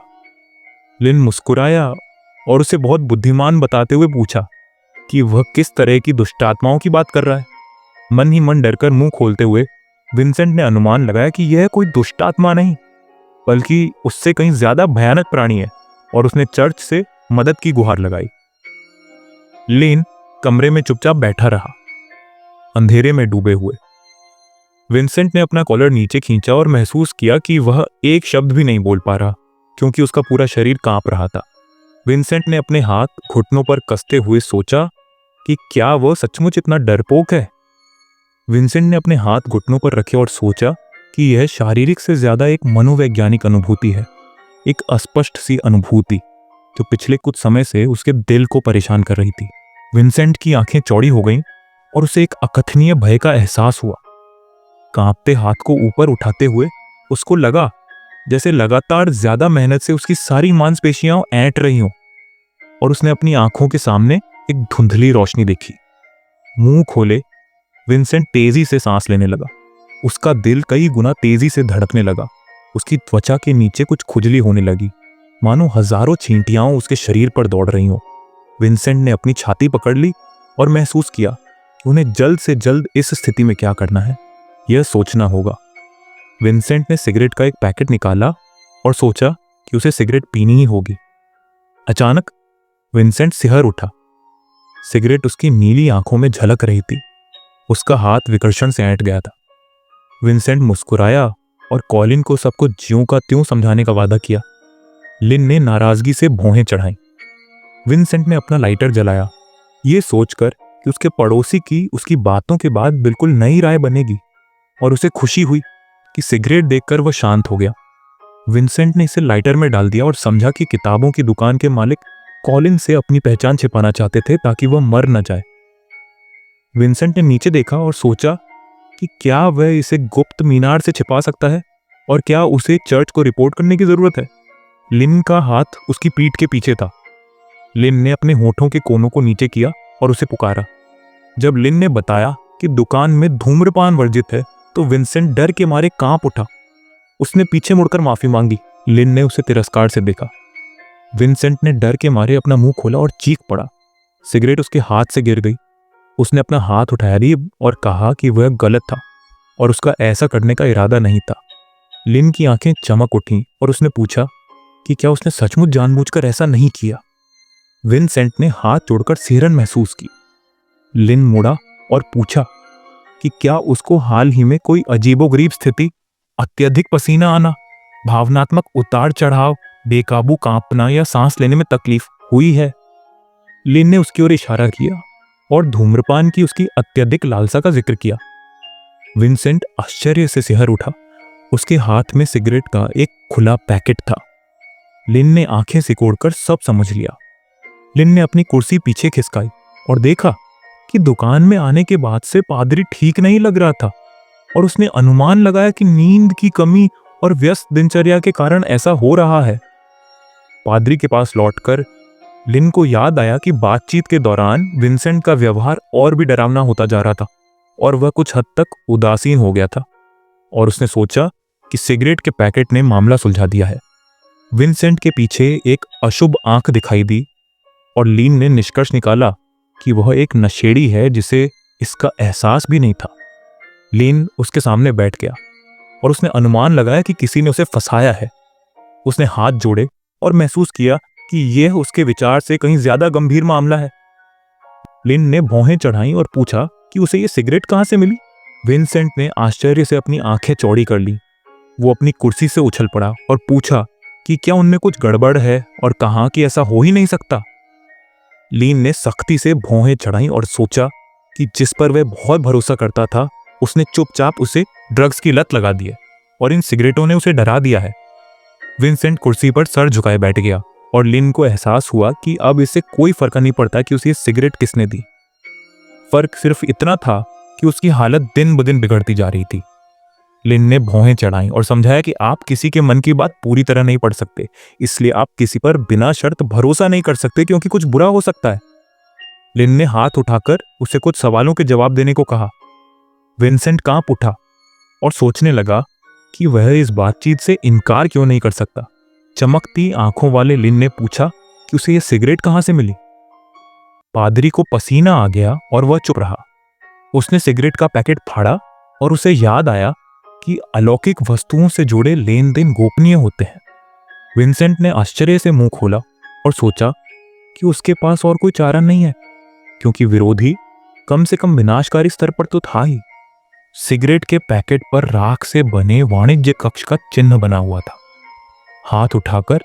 A: लिन मुस्कुराया और उसे बहुत बुद्धिमान बताते हुए पूछा कि वह किस तरह की दुष्टात्माओं की बात कर रहा है। मन ही मन डरकर मुंह खोलते हुए विंसेंट ने अनुमान लगाया कि यह कोई दुष्टात्मा नहीं, बल्कि उससे कहीं ज्यादा भयानक प्राणी है, और उसने चर्च से मदद की गुहार लगाई। लिन कमरे में चुपचाप बैठा रहा, अंधेरे में डूबे हुए। विंसेंट ने अपना कॉलर नीचे खींचा और महसूस किया कि वह एक शब्द भी नहीं बोल पा रहा, क्योंकि उसका पूरा शरीर कांप रहा था। विंसेंट ने अपने हाथ घुटनों पर कसते हुए सोचा कि क्या वह सचमुच इतना डरपोक है। विंसेंट ने अपने हाथ घुटनों पर रखे और सोचा कि यह शारीरिक से ज्यादा एक मनोवैज्ञानिक अनुभूति है, एक अस्पष्ट सी अनुभूति जो पिछले कुछ समय से उसके दिल को परेशान कर रही थी। विंसेंट की आंखें चौड़ी हो गईं और उसे एक अकथनीय भय का एहसास हुआ। कांपते हाथ को ऊपर उठाते हुए उसको लगा जैसे लगातार ज्यादा मेहनत से उसकी सारी मांसपेशियां ऐंठ रही हों, और उसने अपनी आंखों के सामने एक धुंधली रोशनी देखी। मुंह खोले विंसेंट तेजी से सांस लेने लगा। उसका दिल कई गुना तेजी से धड़कने लगा। उसकी त्वचा के नीचे कुछ खुजली होने लगी, मानो हजारों चींटियां उसके शरीर पर दौड़ रही हों। विंसेंट ने अपनी छाती पकड़ ली और महसूस किया कि उन्हें जल्द से जल्द इस स्थिति में क्या करना है, यह सोचना होगा। विंसेंट ने सिगरेट का एक पैकेट निकाला और सोचा कि उसे सिगरेट पीनी ही होगी। अचानक विंसेंट सिहर उठा। सिगरेट उसकी नीली आंखों में झलक रही थी। उसका हाथ विकर्षण से ऐंठ गया था। विंसेंट मुस्कुराया और कॉलिन को सब कुछ ज्यों का त्यों समझाने का वादा किया। लिन ने नाराजगी से भौहें चढ़ाई। विंसेंट ने अपना लाइटर जलाया, ये सोचकर कि उसके पड़ोसी की उसकी बातों के बाद बिल्कुल नई राय बनेगी, और उसे खुशी हुई कि सिगरेट देखकर वह शांत हो गया। विंसेंट ने इसे लाइटर में डाल दिया और समझा कि किताबों की दुकान के मालिक कॉलिन से अपनी पहचान छिपाना चाहते थे ताकि वह मर न जाए। विंसेंट ने नीचे देखा और सोचा कि क्या वह इसे गुप्त मीनार से छिपा सकता है, और क्या उसे चर्च को रिपोर्ट करने की जरूरत है। लिन का हाथ उसकी पीठ के पीछे था। लिन ने अपने होठों के कोनों को नीचे किया और उसे पुकारा। जब लिन ने बताया कि दुकान में धूम्रपान वर्जित है, तो विंसेंट डर के मारे कांप उठा। उसने पीछे मुड़कर माफी मांगी। लिन ने उसे तिरस्कार से देखा। विंसेंट ने डर के मारे अपना मुंह खोला और चीख पड़ा। सिगरेट उसके हाथ से गिर गई। उसने अपना हाथ उठाया और कहा कि वह गलत था और उसका ऐसा करने का इरादा नहीं था। लिन की आंखें चमक उठीं और उसने पूछा कि क्या उसने सचमुच जानबूझकर ऐसा नहीं किया। विंसेंट ने हाथ जोड़कर सिहरन महसूस की। लिन मुड़ा और पूछा कि क्या उसको हाल ही में कोई अजीबोगरीब स्थिति, अत्यधिक पसीना आना, भावनात्मक उतार चढ़ाव, बेकाबू कांपना या सांस लेने में तकलीफ हुई है। लिन ने उसकी ओर इशारा किया और धूम्रपान की उसकी अत्यधिक लालसा का जिक्र किया। विंसेंट आश्चर्य से सिहर उठा। उसके हाथ में सिगरेट का एक खुला पैकेट था। लिन ने आंखें सिकोड़कर सब समझ लिया। लिन ने अपनी कुर्सी पीछे खिसकाई और देखा कि दुकान में आने के बाद से पादरी ठीक नहीं लग रहा था, और उसने अनुमान लगाया कि नींद की कमी और व्यस्त दिनचर्या के कारण ऐसा हो रहा है। पादरी के पास लौटकर लिन को याद आया कि बातचीत के दौरान विंसेंट का व्यवहार और भी डरावना होता जा रहा था और वह कुछ हद तक उदासीन हो गया था। और उसने सोचा कि सिगरेट के पैकेट ने मामला सुलझा दिया है। विंसेंट के पीछे एक अशुभ आंख दिखाई दी और लीन ने निष्कर्ष निकाला कि वह एक नशेड़ी है जिसे इसका एहसास भी नहीं था। लीन उसके सामने बैठ गया और उसने अनुमान लगाया कि किसी ने उसे फंसाया है। उसने हाथ जोड़े और महसूस किया कि यह उसके विचार से कहीं ज्यादा गंभीर मामला है। लिन ने भौहें चढ़ाई और पूछा कि उसे ये सिगरेट कहां से मिली। विंसेंट ने आश्चर्य से अपनी आंखें चौड़ी कर ली। वो अपनी कुर्सी से उछल पड़ा और पूछा कि क्या उनमें कुछ गड़बड़ है और कहा कि ऐसा हो ही नहीं सकता। लीन ने सख्ती से भौहें चढ़ाई और सोचा कि जिस पर वह बहुत भरोसा करता था उसने चुपचाप उसे ड्रग्स की लत लगा दी है और इन सिगरेटों ने उसे डरा दिया है। विंसेंट कुर्सी पर सर झुकाए बैठ गया और लिन को एहसास हुआ कि अब इससे कोई फर्क नहीं पड़ता कि उसे सिगरेट किसने दी। फर्क सिर्फ इतना था कि उसकी हालत दिन ब दिन बिगड़ती जा रही थी। लिन ने भौहें चढ़ाई और समझाया कि आप किसी के मन की बात पूरी तरह नहीं पढ़ सकते, इसलिए आप किसी पर बिना शर्त भरोसा नहीं कर सकते क्योंकि कुछ बुरा हो सकता है। लिन ने हाथ उठाकर उसे कुछ सवालों के जवाब देने को कहा। विंसेंट कांप उठा और सोचने लगा कि वह इस बातचीत से इनकार क्यों नहीं कर सकता। चमकती आंखों वाले लिन ने पूछा कि उसे यह सिगरेट कहां से मिली। पादरी को पसीना आ गया और वह चुप रहा। उसने सिगरेट का पैकेट फाड़ा और उसे याद आया कि अलौकिक वस्तुओं से जुड़े लेन देन गोपनीय होते हैं। विंसेंट ने आश्चर्य से मुंह खोला और सोचा कि उसके पास और कोई चारा नहीं है, क्योंकि विरोधी कम से कम विनाशकारी स्तर पर तो था ही। सिगरेट के पैकेट पर राख से बने वाणिज्य कक्ष का चिन्ह बना हुआ था। हाथ उठाकर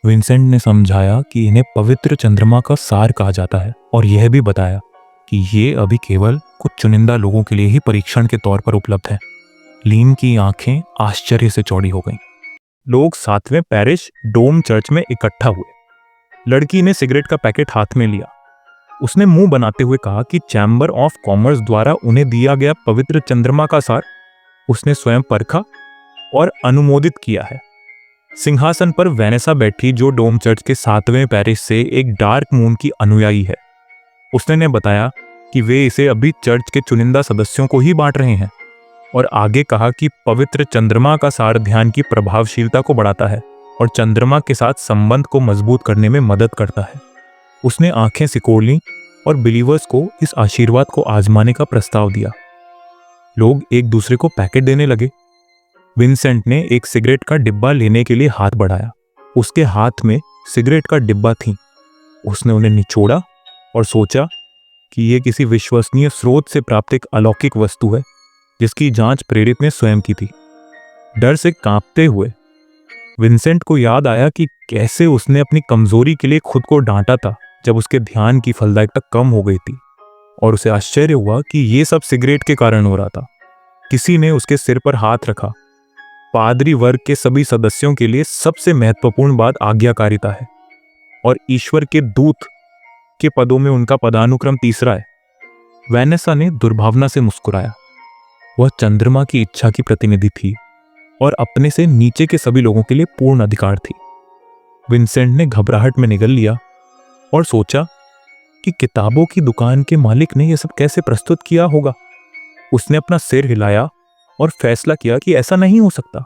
A: विंसेंट ने समझाया कि इन्हें पवित्र चंद्रमा का सार कहा जाता है और यह भी बताया कि ये अभी केवल कुछ चुनिंदा लोगों के लिए ही परीक्षण के तौर पर उपलब्ध है। लीन की आंखें आश्चर्य से चौड़ी हो गईं। लोग 7वें पैरिश डोम चर्च में इकट्ठा हुए। लड़की ने सिगरेट का पैकेट हाथ में लिया। उसने मुंह बनाते हुए कहा कि चैम्बर ऑफ कॉमर्स द्वारा उन्हें दिया गया पवित्र चंद्रमा का सार उसने स्वयं परखा और अनुमोदित किया है। सिंहासन पर वेनेसा बैठी, जो डोम चर्च के 7वें पैरिश से एक डार्क मून की अनुयायी है। उसने ने बताया कि वे इसे अभी चर्च के चुनिंदा सदस्यों को ही बांट रहे हैं और आगे कहा कि पवित्र चंद्रमा का सार ध्यान की प्रभावशीलता को बढ़ाता है और चंद्रमा के साथ संबंध को मजबूत करने में मदद करता है। उसने आंखें सिकोड़ लीं और बिलीवर्स को इस आशीर्वाद को आजमाने का प्रस्ताव दिया। लोग एक दूसरे को पैकेट देने लगे। विंसेंट ने एक सिगरेट का डिब्बा लेने के लिए हाथ बढ़ाया। उसके हाथ में सिगरेट का डिब्बा थी। उसने उन्हें निचोड़ा और सोचा कि यह किसी विश्वसनीय स्रोत से प्राप्त एक अलौकिक वस्तु है जिसकी जांच प्रेरित ने स्वयं की थी। डर से कांपते हुए विंसेंट को याद आया कि कैसे उसने अपनी कमजोरी के लिए खुद को डांटा था जब उसके ध्यान की फलदायिकता कम हो गई थी, और उसे आश्चर्य हुआ कि यह सब सिगरेट के कारण हो रहा था। किसी ने उसके सिर पर हाथ रखा। पादरी वर्ग के सभी सदस्यों के लिए सबसे महत्वपूर्ण बात आज्ञाकारिता है और ईश्वर के दूत के पदों में उनका पदानुक्रम तीसरा है। वेनेसा ने दुर्भावना से मुस्कुराया। वह चंद्रमा की इच्छा की प्रतिनिधि थी और अपने से नीचे के सभी लोगों के लिए पूर्ण अधिकार थी। विंसेंट ने घबराहट में निगल लिया और सोचा कि किताबों की दुकान के मालिक ने यह सब कैसे प्रस्तुत किया होगा। उसने अपना सिर हिलाया और फैसला किया कि ऐसा नहीं हो सकता।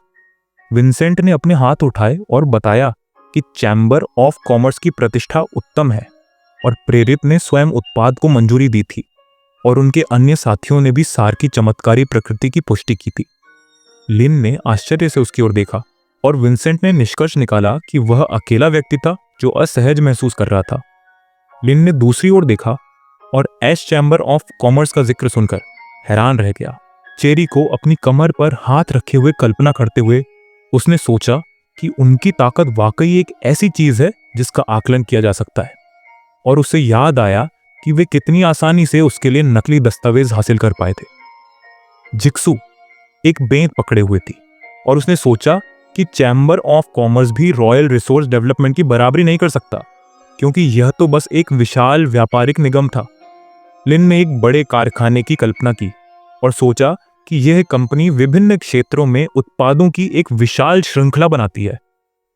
A: विंसेंट ने अपने हाथ उठाए और बताया कि चैम्बर ऑफ कॉमर्स की प्रतिष्ठा उत्तम है और प्रेरित ने स्वयं उत्पाद को मंजूरी दी थी और उनके अन्य साथियों ने भी सार की चमत्कारी प्रकृति की पुष्टि की थी। लिन ने आश्चर्य से उसकी ओर देखा और विंसेंट ने निष्कर्ष निकाला कि वह अकेला व्यक्ति था जो असहज महसूस कर रहा था। लिन ने दूसरी ओर देखा और एश चैम्बर ऑफ कॉमर्स का जिक्र सुनकर हैरान रह गया। चेरी को अपनी कमर पर हाथ रखे हुए कल्पना करते हुए उसने सोचा कि उनकी ताकत वाकई एक ऐसी चीज है जिसका आकलन किया जा सकता है, और उसे याद आया कि वे कितनी आसानी से उसके लिए नकली दस्तावेज हासिल कर पाए थे। जिक्सू एक बेंत पकड़े हुए थी और उसने सोचा कि चैम्बर ऑफ कॉमर्स भी रॉयल रिसोर्स डेवलपमेंट की बराबरी नहीं कर सकता, क्योंकि यह तो बस एक विशाल व्यापारिक निगम था। लिन ने एक बड़े कारखाने की कल्पना की और सोचा कि यह कंपनी विभिन्न क्षेत्रों में उत्पादों की एक विशाल श्रृंखला बनाती है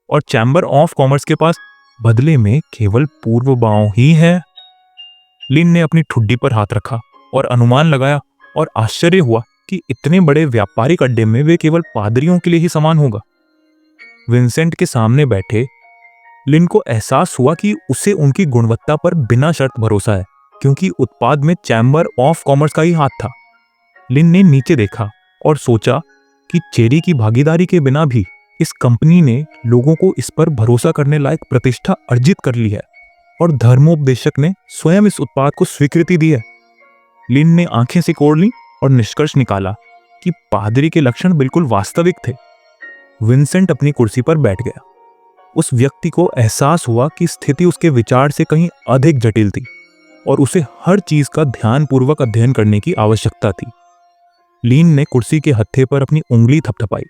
A: और चैम्बर ऑफ कॉमर्स के पास बदले में केवल पूर्वबाव ही है। लिन ने अपनी ठुड्डी पर हाथ रखा और अनुमान लगाया और आश्चर्य हुआ कि इतने बड़े व्यापारिक अड्डे में वे केवल पादरियों के लिए ही सामान होगा। विंसेंट के सामने बैठे लिन को एहसास हुआ कि उसे उनकी गुणवत्ता पर बिना शर्त भरोसा है, क्योंकि उत्पाद में चैम्बर ऑफ कॉमर्स का ही हाथ था। लिन ने नीचे देखा और सोचा कि चेरी की भागीदारी के बिना भी इस कंपनी ने लोगों को इस पर भरोसा करने लायक प्रतिष्ठा अर्जित कर ली है और धर्मोपदेशक ने स्वयं इस उत्पाद को स्वीकृति दी है। लिन ने आंखें सिकोड़ ली और निष्कर्ष निकाला कि पादरी के लक्षण बिल्कुल वास्तविक थे। विंसेंट अपनी कुर्सी पर बैठ गया। उस व्यक्ति को एहसास हुआ कि स्थिति उसके विचार से कहीं अधिक जटिल थी और उसे हर चीज का ध्यानपूर्वक अध्ययन करने की आवश्यकता थी। लीन ने कुर्सी के हत्थे पर अपनी उंगली थपथपाई।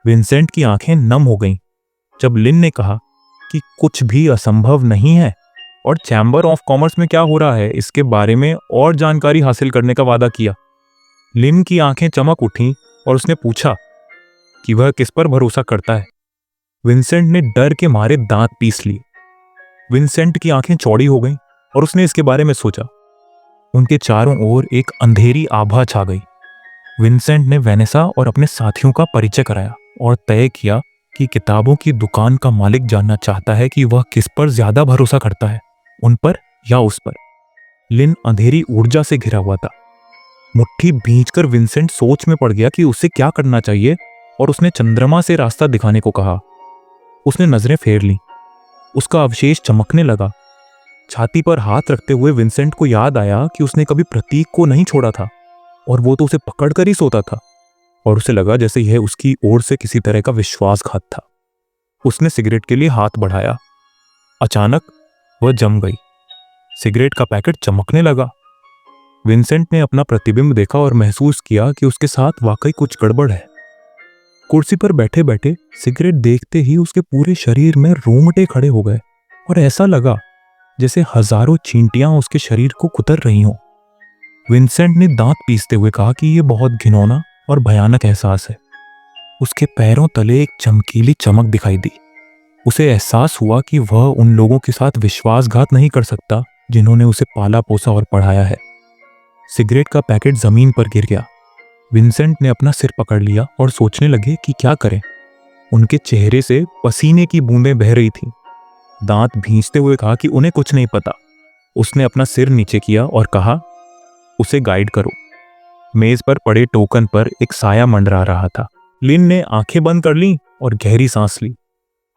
A: विंसेंट की आंखें नम हो गईं जब लिन ने कहा कि कुछ भी असंभव नहीं है और चैम्बर ऑफ कॉमर्स में क्या हो रहा है इसके बारे में और जानकारी हासिल करने का वादा किया। लिन की आंखें चमक उठीं और उसने पूछा कि वह किस पर भरोसा करता है। विंसेंट ने डर के मारे दांत पीस लिए। विंसेंट की आंखें चौड़ी हो गईं और उसने इसके बारे में सोचा। उनके चारों ओर एक अंधेरी आभा छा गई। विंसेंट ने वेनेसा और अपने साथियों का परिचय कराया और तय किया कि किताबों की दुकान का मालिक जानना चाहता है कि वह किस पर ज्यादा भरोसा करता है, उन पर या उस पर। लिन अंधेरी ऊर्जा से घिरा हुआ था। मुट्ठी भींचकर विंसेंट सोच में पड़ गया कि उसे क्या करना चाहिए और उसने चंद्रमा से रास्ता दिखाने को कहा। उसने नजरें फेर ली। उसका अवशेष चमकने लगा। छाती पर हाथ रखते हुए विंसेंट को याद आया कि उसने कभी प्रतीक को नहीं छोड़ा था और वो तो उसे पकड़कर ही सोता था, और उसे लगा जैसे यह उसकी ओर से किसी तरह का विश्वासघात था। उसने सिगरेट के लिए हाथ बढ़ाया। अचानक वह जम गई। सिगरेट का पैकेट चमकने लगा। विंसेंट ने अपना प्रतिबिंब देखा और महसूस किया कि उसके साथ वाकई कुछ गड़बड़ है। कुर्सी पर बैठे बैठे सिगरेट देखते ही उसके पूरे शरीर में रोंगटे खड़े हो गए और ऐसा लगा जैसे हजारों चींटियां उसके शरीर को कुतर रही हों। विंसेंट ने दांत पीसते हुए कहा कि यह बहुत घिनौना और भयानक एहसास है। उसके पैरों तले एक चमकीली चमक दिखाई दी। उसे एहसास हुआ कि वह उन लोगों के साथ विश्वासघात नहीं कर सकता जिन्होंने उसे पाला पोसा और पढ़ाया है। सिगरेट का पैकेट जमीन पर गिर गया। विंसेंट ने अपना सिर पकड़ लिया और सोचने लगे कि क्या करें। उनके चेहरे से पसीने की बूंदें बह रही थीं। दांत भींचते हुए कहा कि उन्हें कुछ नहीं पता। उसने अपना सिर नीचे किया और कहा, उसे गाइड करो। मेज पर पड़े टोकन पर एक साया मंडरा रहा था। लिन ने आंखें बंद कर लीं और गहरी सांस ली।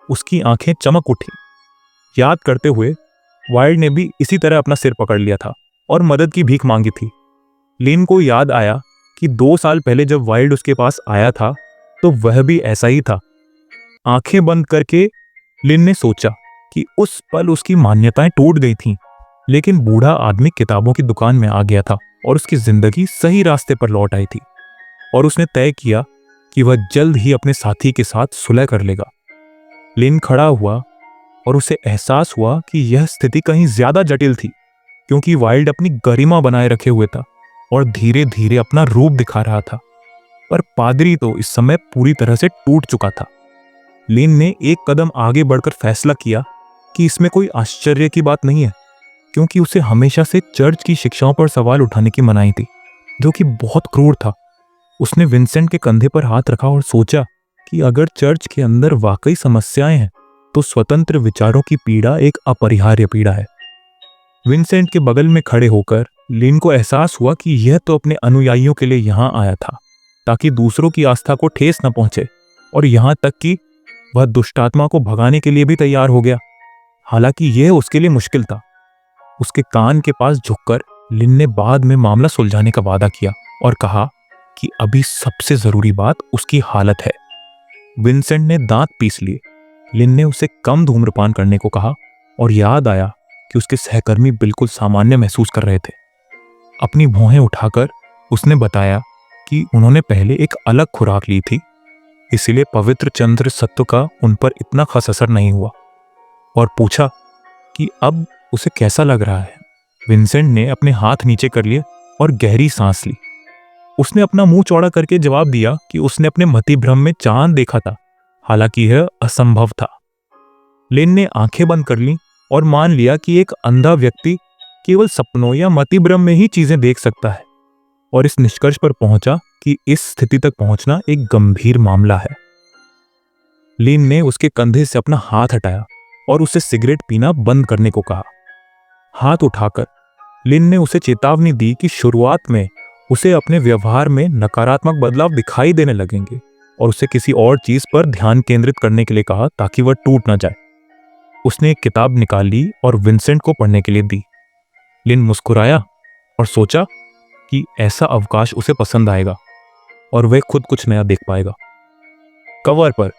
A: उसकी आंखें चमक उठी। याद करते हुए वाइल्ड ने भी इसी तरह अपना सिर पकड़ लिया था और मदद की भीख मांगी थी। लिन को याद आया कि 2 साल पहले जब वाइल्ड उसके पास आया था तो वह भी ऐसा ही था। आंखें बंद करके लिन ने सोचा कि उस पल उसकी मान्यताएं टूट गई थीं, लेकिन बूढ़ा आदमी किताबों की दुकान में आ गया था और उसकी जिंदगी सही रास्ते पर लौट आई थी, और उसने तय किया कि वह जल्द ही अपने साथी के साथ सुलह कर लेगा। लिन खड़ा हुआ और उसे एहसास हुआ कि यह स्थिति कहीं ज्यादा जटिल थी, क्योंकि वाइल्ड अपनी गरिमा बनाए रखे हुए था और धीरे धीरे अपना रूप दिखा रहा था, पर पादरी तो इस समय पूरी तरह से टूट चुका था। लिन ने एक कदम आगे बढ़कर फैसला किया कि इसमें कोई आश्चर्य की बात नहीं है, क्योंकि उसे हमेशा से चर्च की शिक्षाओं पर सवाल उठाने की मनाही थी, जो कि बहुत क्रूर था। उसने विंसेंट के कंधे पर हाथ रखा और सोचा कि अगर चर्च के अंदर वाकई समस्याएं हैं तो स्वतंत्र विचारों की पीड़ा एक अपरिहार्य पीड़ा है। विंसेंट के बगल में खड़े होकर लिन को एहसास हुआ कि यह तो अपने अनुयायियों के लिए यहां आया था ताकि दूसरों की आस्था को ठेस न पहुंचे, और यहां तक कि वह दुष्टात्मा को भगाने के लिए भी तैयार हो गया। हालांकि यह उसके लिए मुश्किल था। उसके कान के पास झुककर लिन ने बाद में मामला सुलझाने का वादा किया और कहा कि अभी सबसे जरूरी बात उसकी हालत है। विंसेंट ने दांत पीस लिए। लिन ने उसे कम धूम्रपान करने को कहा और याद आया कि उसके सहकर्मी बिल्कुल सामान्य महसूस कर रहे थे। अपनी भौहें उठाकर उसने बताया कि उन्होंने पहले एक अलग खुराक ली थी, इसलिए पवित्र चंद्र सत्व का उन पर इतना खास असर नहीं हुआ, और पूछा कि अब उसे कैसा लग रहा है। विंसेंट ने अपने हाथ नीचे कर लिए और गहरी सांस ली। उसने अपना मुंह चौड़ा करके जवाब दिया कि उसने अपने मतिभ्रम में चांद देखा था, हालांकि यह असंभव था। लिन ने आंखें बंद कर लीं और मान लिया कि एक अंधा व्यक्ति केवल सपनों या मतिभ्रम में ही चीजें देख सकता है, और इस निष्कर्ष पर पहुंचा कि इस स्थिति तक पहुंचना एक गंभीर मामला है। लिन ने उसके कंधे से अपना हाथ हटाया और उसे सिगरेट पीना बंद करने को कहा। हाथ उठाकर लिन ने उसे चेतावनी दी कि शुरुआत में उसे अपने व्यवहार में नकारात्मक बदलाव दिखाई देने लगेंगे और उसे किसी और चीज पर ध्यान केंद्रित करने के लिए कहा ताकि वह टूट ना जाए। उसने एक किताब निकाली और विंसेंट को पढ़ने के लिए दी। लिन मुस्कुराया और सोचा कि ऐसा अवकाश उसे पसंद आएगा और वह खुद कुछ नया देख पाएगा। कवर पर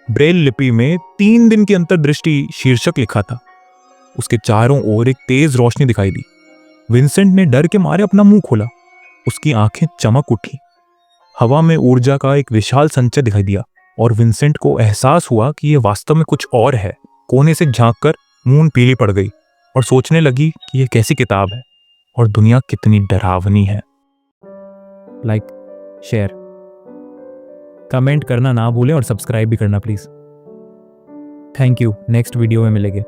A: ब्रेल लिपि में 3 दिन की अंतर्दृष्टि शीर्षक लिखा था। उसके चारों ओर एक तेज रोशनी दिखाई दी। विंसेंट ने डर के मारे अपना मुंह खोला। उसकी आंखें चमक उठी। हवा में ऊर्जा का एक विशाल संचय दिखाई दिया और विंसेंट को एहसास हुआ कि यह वास्तव में कुछ और है। कोने से झांककर मून पीली पड़ गई और सोचने लगी कि यह कैसी किताब है और दुनिया कितनी डरावनी है। लाइक, शेयर, कमेंट करना ना भूलें और सब्सक्राइब भी करना please. Thank you. Next video में मिलेंगे।